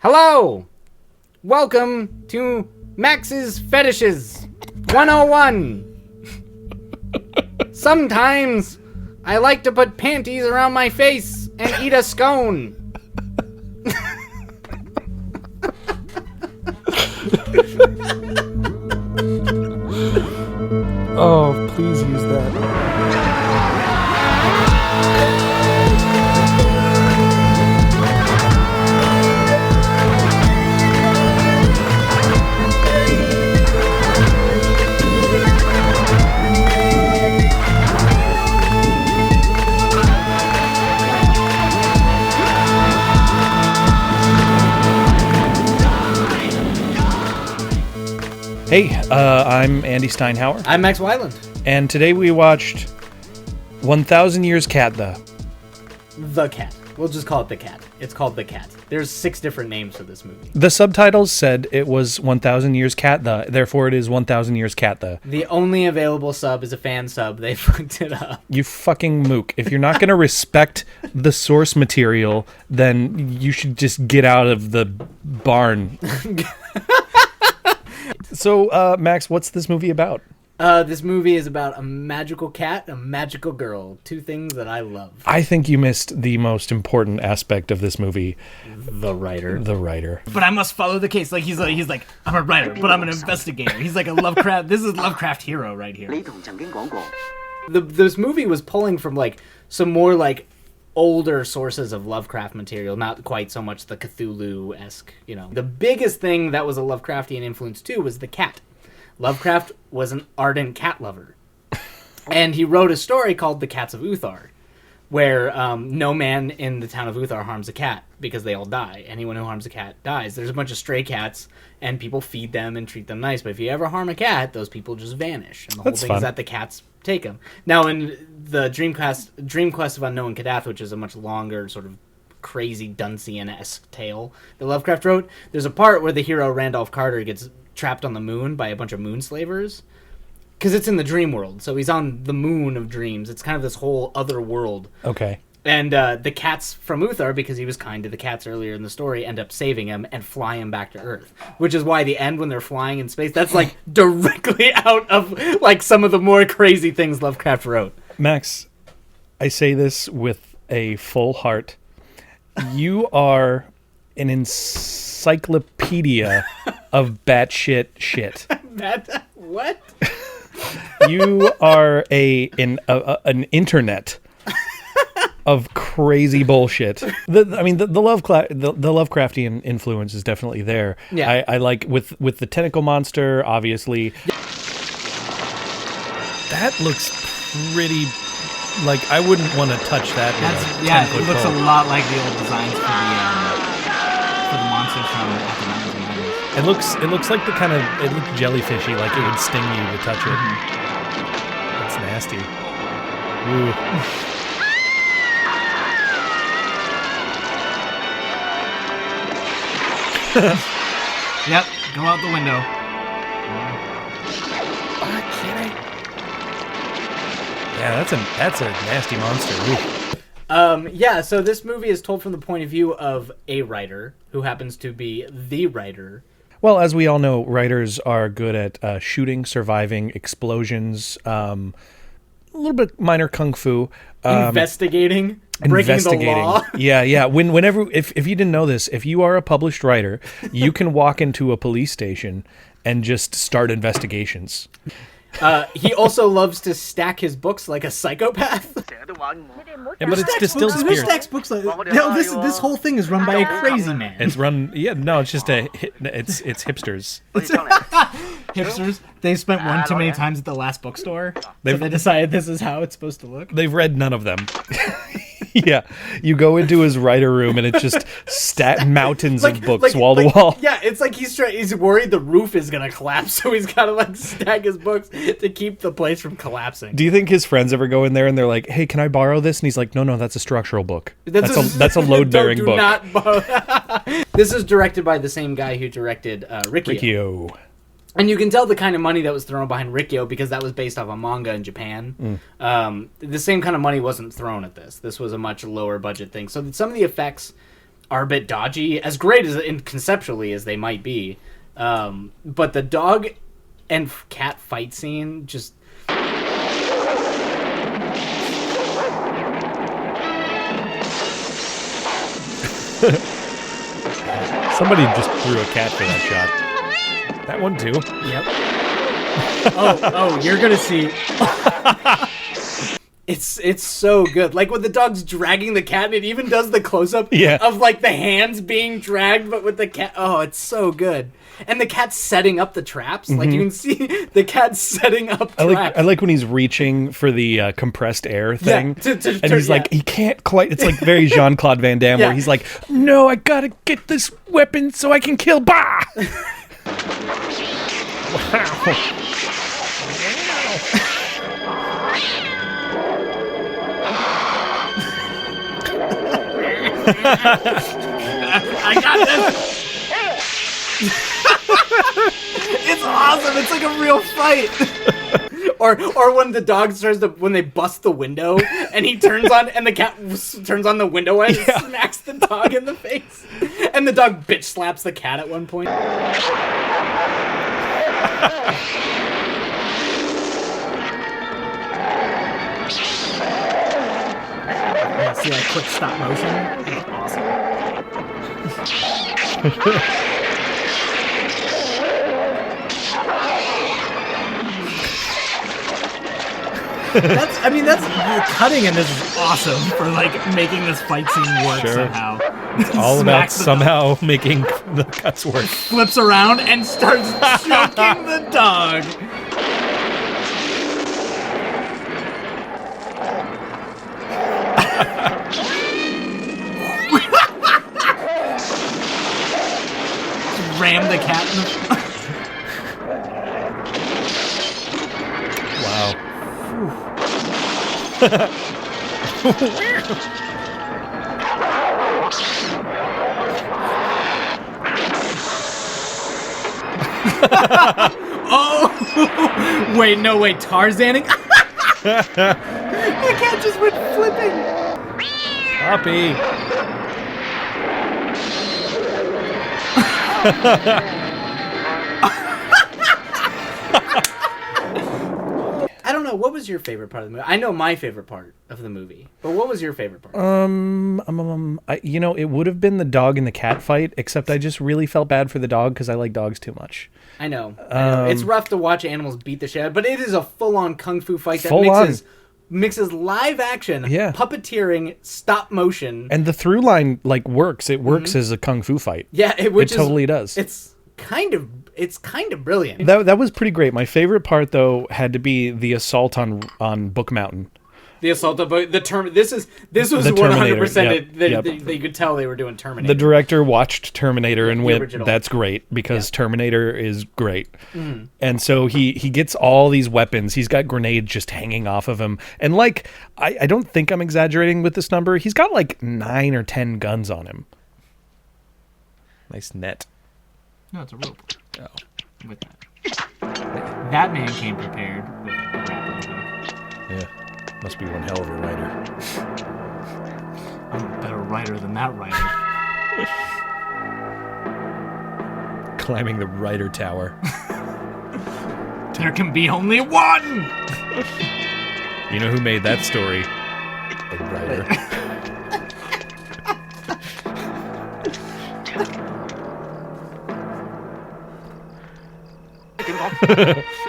Hello! Welcome to Max's Fetishes 101! Sometimes I like to put panties around my face and eat a scone. Oh, please use that. Hey, I'm Andy Steinhauer. I'm Max Weiland. And today we watched 1000 Years Cat The Cat. We'll just call it The Cat. It's called The Cat. There's 6 different names for this movie. The subtitles said it was 1000 Years Cat therefore it is 1000 Years Cat The only available sub is a fan sub. They fucked it up. You fucking mook. If you're not going to respect the source material, then you should just get out of the barn. So, Max, what's this movie about? This movie is about a magical cat and a magical girl. 2 things that I love. I think you missed the most important aspect of this movie. The writer. The writer. But I must follow the case. He's like, I'm a writer, but I'm an investigator. He's like a Lovecraft. This is Lovecraft hero right here. This movie was pulling from some more older sources of Lovecraft material, not quite so much the Cthulhu-esque, The biggest thing that was a Lovecraftian influence too was the cat. Lovecraft was an ardent cat lover. And he wrote a story called The Cats of Uthar, where no man in the town of Uthar harms a cat because they all die. Anyone who harms a cat dies. There's a bunch of stray cats, and people feed them and treat them nice. But if you ever harm a cat, those people just vanish. And the whole thing is that the cats take them. Now, in the Dream Quest of Unknown Kadath, which is a much longer sort of crazy Duncian-esque tale that Lovecraft wrote, there's a part where the hero Randolph Carter gets trapped on the moon by a bunch of moon slavers. Because it's in the dream world, so he's on the moon of dreams. It's kind of this whole other world. Okay. And the cats from Uthar, because he was kind to the cats earlier in the story, end up saving him and fly him back to Earth. Which is why the end, when they're flying in space, that's directly out of some of the more crazy things Lovecraft wrote. Max, I say this with a full heart. You are an encyclopedia of batshit shit. What? You are an internet of crazy bullshit. The Lovecraftian influence is definitely there. Yeah. I like with the tentacle monster, obviously. That looks pretty. I wouldn't want to touch that. It looks a lot like the old designs for the monsters from the 1990s. It looks like it looks jellyfishy, like it would sting you to touch it. That's nasty. Ooh. Yep, go out the window. Yeah, that's a nasty monster. So this movie is told from the point of view of a writer who happens to be the writer. Well, as we all know, writers are good at shooting, surviving, explosions, a little bit minor kung fu. Breaking the law. Yeah. Whenever, if you didn't know this, if you are a published writer, you can walk into a police station and just start investigations. He also loves to stack his books like a psychopath. Yeah, but it's distilled Who spirits. stacks books like this whole thing is run by a crazy man. It's run. Yeah, no, it's just it's hipsters. Hipsters. They spent one too many times at the last bookstore, so they decided this is how it's supposed to look. They've read none of them. Yeah, you go into his writer room and it's just mountains of books wall to wall. Yeah, it's like he's worried the roof is gonna collapse, so he's gotta stack his books to keep the place from collapsing. Do you think his friends ever go in there and they're like, "Hey, can I borrow this?" And he's like, "No, that's a structural book. That's a load bearing book." Not borrow. This is directed by the same guy who directed Riki Oh. And you can tell the kind of money that was thrown behind Riki Oh because that was based off a manga in Japan. The same kind of money wasn't thrown at this. This was a much lower budget thing. So some of the effects are a bit dodgy, as great as conceptually as they might be. But the dog and cat fight scene just... Somebody just threw a cat for that shot. That one too. Yep. Oh, you're gonna see. It's so good. Like when the dog's dragging the cat, and it even does the close-up of like the hands being dragged, but with the cat. Oh, it's so good. And the cat's setting up the traps. Like you can see the cat setting up traps. I like when he's reaching for the compressed air thing. Yeah, and he's like, he can't quite. It's like very Jean-Claude Van Damme where he's like, no, I gotta get this weapon so I can kill Bah! Wow. I got this. It's awesome. It's like a real fight. Or when the dog when they bust the window and he turns on and the cat turns on the window and smacks the dog in the face, and the dog bitch slaps the cat at one point. Yeah, see that quick stop motion? That's awesome. That's the cutting in this is awesome for like making this fight scene work somehow. It's all about somehow making the cuts work. Flips around and starts choking the dog. Ram the cat in the... Wow. Oh! Wait, Tarzaning? The cat just went flipping. Poppy. I don't know. What was your favorite part of the movie? I know my favorite part of the movie, but what was your favorite part? It would have been the dog and the cat fight, except I just really felt bad for the dog because I like dogs too much. I know. It's rough to watch animals beat the shit out of, but it is a full-on kung fu fight that mixes live action, puppeteering, stop motion, and the through line works. It works as a kung fu fight. Yeah, it totally does. It's kind of brilliant. That was pretty great. My favorite part though had to be the assault on Book Mountain. The assault of the term. This was 100%. They could tell they were doing Terminator. The director watched Terminator and went, original. "That's great," because Terminator is great. Mm. And so he gets all these weapons. He's got grenades just hanging off of him, and I don't think I'm exaggerating with this number. He's got 9 or 10 guns on him. Nice net. No, it's a rope. Oh, with that man came prepared with a grappling hook. Yeah. Must be one hell of a writer. I'm a better writer than that writer. Climbing the writer tower. There can be only one! You know who made that story? A writer.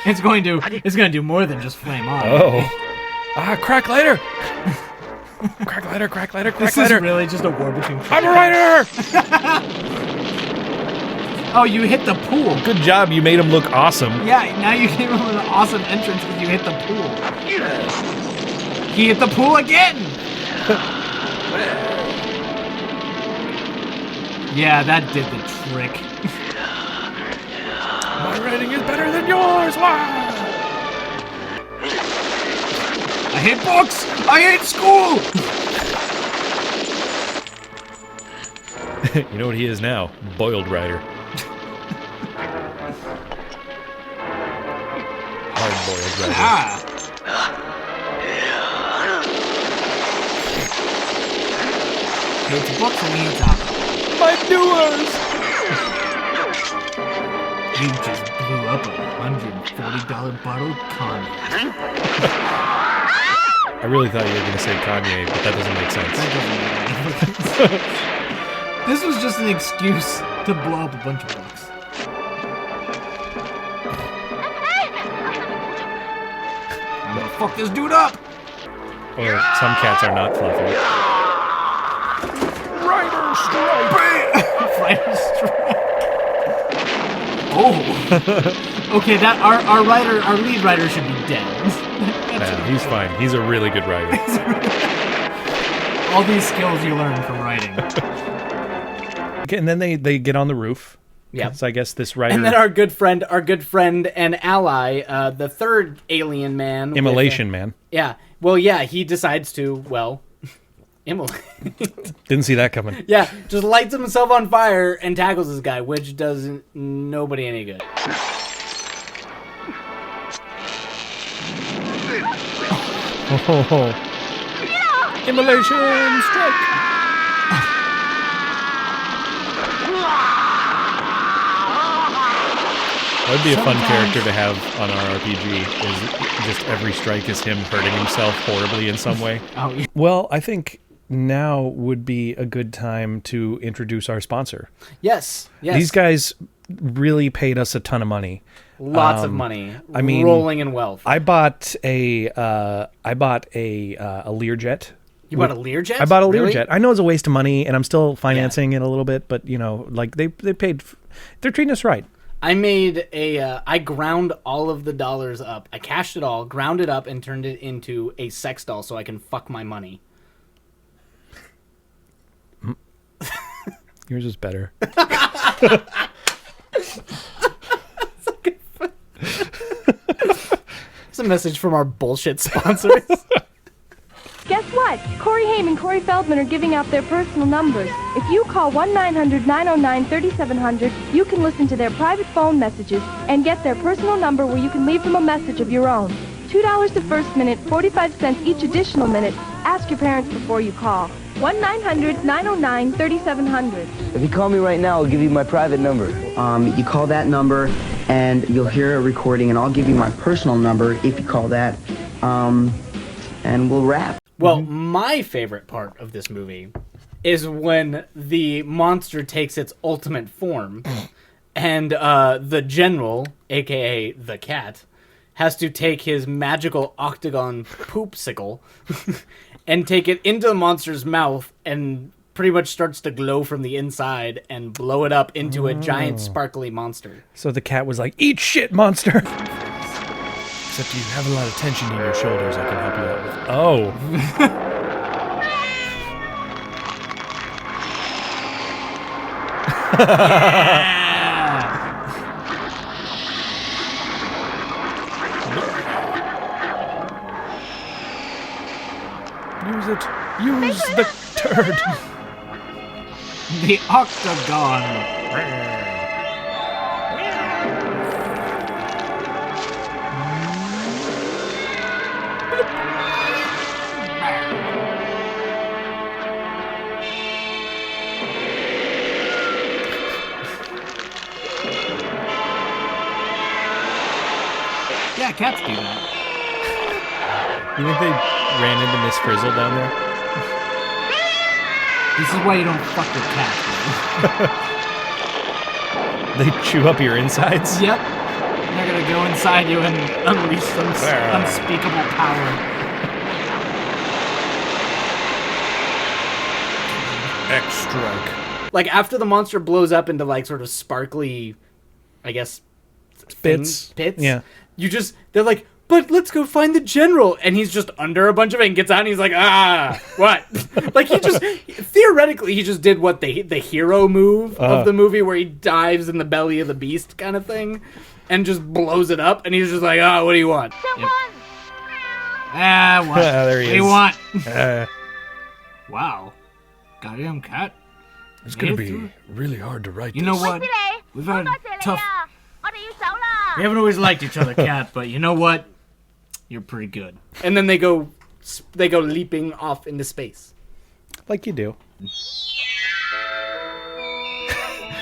It's going to do more than just flame on. Oh. Crack lighter! Crack lighter, crack lighter, crack lighter. This is really just a war between... I'm a writer! Oh, you hit the pool. Good job, you made him look awesome. Yeah, now you gave him an awesome entrance because you hit the pool. He hit the pool again! Yeah, that did the trick. My writing is better than yours! Wow! I hate books! I hate school! You know what he is now? Boiled writer. Hard-boiled writer. Hates books and he hates alcohol. my doers! You just blew up a $140 bottle of cognac. I really thought you were going to say Kanye, but that doesn't make sense. That doesn't make any sense. This was just an excuse to blow up a bunch of books. I'm gonna fuck this dude up! Or some cats are not fluffy. Rider strike! Rider strike. Oh. Okay, that our lead writer should be dead. Yeah, he's fine. He's a really good writer. All these skills you learn from writing. Okay, and then they get on the roof. Yeah. I guess this writer... And then our good friend and ally, the third alien man... Immolation Man. Yeah. Well, yeah, he decides to, well... immolate. Didn't see that coming. Yeah, just lights himself on fire and tackles this guy, which does nobody any good. Oh. Immolation strike! That would be a fun character to have on our RPG, is just every strike is him hurting himself horribly in some way. Oh, yeah. Well, I think now would be a good time to introduce our sponsor. Yes. These guys really paid us a ton of money. Lots of money. I mean, rolling in wealth. I bought a Learjet. You bought a Learjet? I bought a Really? Learjet. I know it's a waste of money, and I'm still financing it a little bit, but you know, like they paid. They're treating us right. I made I ground all of the dollars up. I cashed it all, ground it up, and turned it into a sex doll so I can fuck my money. Yours is better. It's a message from our bullshit sponsors. Guess what? Corey Haim and Corey Feldman are giving out their personal numbers. If you call 1-900-909-3700, you can listen to their private phone messages and get their personal number where you can leave them a message of your own. $2 the first minute, 45 cents each additional minute. Ask your parents before you call. 1-900-909-3700. If you call me right now, I'll give you my private number. You call that number, and you'll hear a recording, and I'll give you my personal number if you call that, and we'll wrap. Well, my favorite part of this movie is when the monster takes its ultimate form and the general, a.k.a. the cat, has to take his magical octagon poopsicle and take it into the monster's mouth and pretty much starts to glow from the inside and blow it up into a giant sparkly monster. So the cat was like, "Eat shit, monster!" Except you have a lot of tension in your shoulders I can help you out with. Oh. Use it. Use the turd. The octagon. Yeah, cats do that. You think they ran into Miss Frizzle down there? This is why you don't fuck with cats. They chew up your insides? Yep. They're gonna go inside you and unleash some unspeakable power. X-Strike. Like, after the monster blows up into, like, sort of sparkly, I guess, Pits. Yeah. They're like, but let's go find the general. And he's just under a bunch of it and gets out and he's like, what? Like, theoretically, he just did what the hero move of the movie where he dives in the belly of the beast kind of thing and just blows it up. And he's just like, what do you want? Someone! What? There he What do you is. want? Uh, Wow. Goddamn cat. it's going to be really hard to write You know this. what? We've had a tough... 我哋要走啦！ We haven't always liked each other, cat, but you know what? You're pretty good. And then they go leaping off into space. Like you do.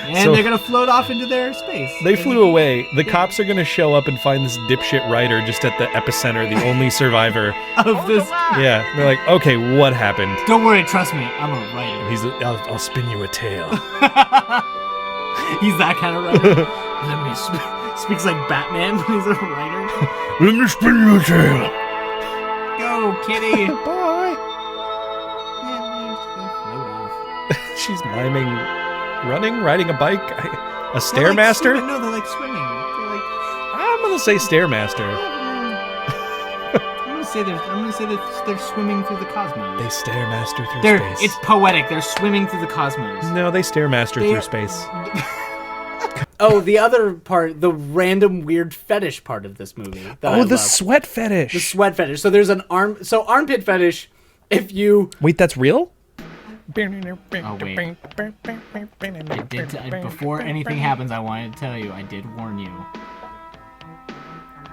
And they're going to float off into their space. They flew away. The cops are going to show up and find this dipshit writer just at the epicenter, the only survivor. Of this. Yeah, they're like, okay, what happened? Don't worry, trust me, I'm a writer. I'll spin you a tale. He's that kind of writer. Let me speaks like Batman when he's a writer. Let me spin you a tale. Go, kitty. Bye. She's miming, running, riding a bike, a Stairmaster. No, they're like swimming. They're like. I'm gonna say Stairmaster. I'm gonna say they're swimming through the cosmos. They Stairmaster through space. It's poetic. They're swimming through the cosmos. No, they Stairmaster through space. Oh, the other part, the random weird fetish part of this movie. The sweat fetish. The sweat fetish. So there's an armpit fetish. If you wait, that's real? Oh wait. Before anything happens, I wanted to tell you, I did warn you.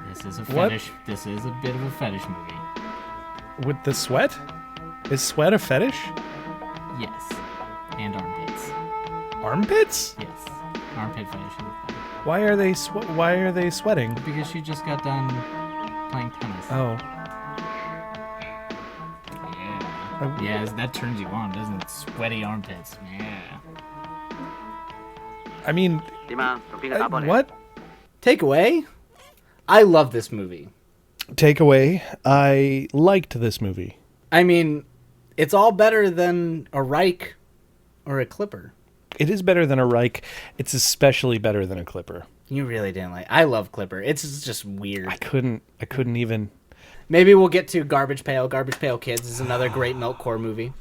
This is a fetish. This is a bit of a fetish movie. With the sweat? Is sweat a fetish? Yes. And armpits. Armpits? Yes. Armpit fetish. Why are they sweating? Because she just got done playing tennis. Oh. Yeah, that turns you on, doesn't it? Sweaty armpits. Yeah. I mean, what? Takeaway? I love this movie. Takeaway, I liked this movie. I mean, it's all better than a Reich or a Clipper. It is better than a Reich. It's especially better than a Clipper. You really didn't like. I love Clipper. It's just weird. I couldn't even. Maybe we'll get to Garbage Pail. Garbage Pail Kids is another great Meltcore movie.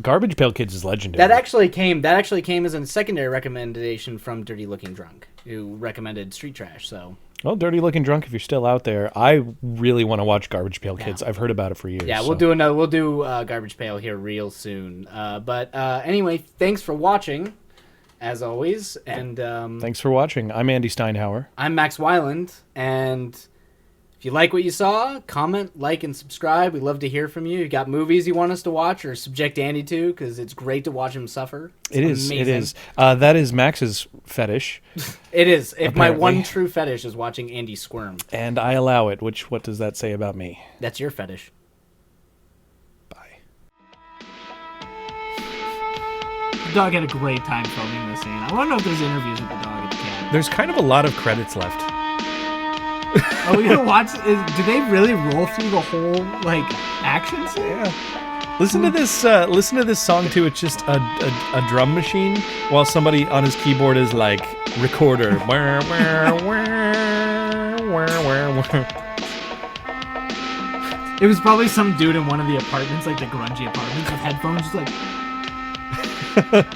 Garbage Pail Kids is legendary. That actually came as a secondary recommendation from Dirty Looking Drunk, who recommended Street Trash. So. Well, Dirty Looking Drunk, if you're still out there, I really want to watch Garbage Pail Kids. I've heard about it for years. Yeah, we'll do Garbage Pail here real soon. But anyway, thanks for watching, as always. And thanks for watching. I'm Andy Steinhauer. I'm Max Weiland, and if you like what you saw, comment, like, and subscribe. We'd love to hear from you. You got movies you want us to watch or subject Andy to, because it's great to watch him suffer. It is. That is Max's fetish. It is. If my Apparently. one true fetish is watching Andy squirm. And I allow it, what does that say about me? That's your fetish. Bye. The dog had a great time filming this scene. I want to know if there's interviews with the dog and the cat. There's kind of a lot of credits left. Are we gonna watch? Do they really roll through the whole action scene? Yeah. Listen to this song too. It's just a drum machine while somebody on his keyboard is like recorder. It was probably some dude in one of the apartments, like the grungy apartments, with headphones, just like.